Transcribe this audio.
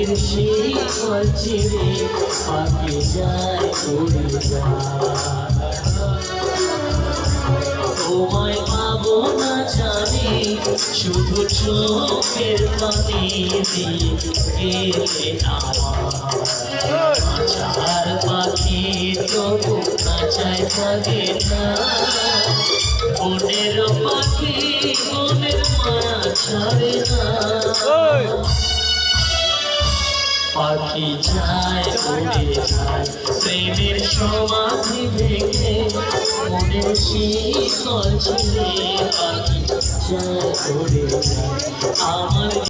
মনের শিকল ছিঁড়ে পাখি যায় উড়ে যায়। তোমায় পাবো না জানি শুধু চোখের পানি দিয়ে গেলে আমার চার পাখি তবু কাঁচায় থাকে না। মনের পাখি মনের মায়া ছাড়ে না। পাখি যায় উড়ে যায় প্রেমের সমাধি ভেঙে মনের শিকল ছিঁড়ে পাখি যায় উড়ে যায়। আমার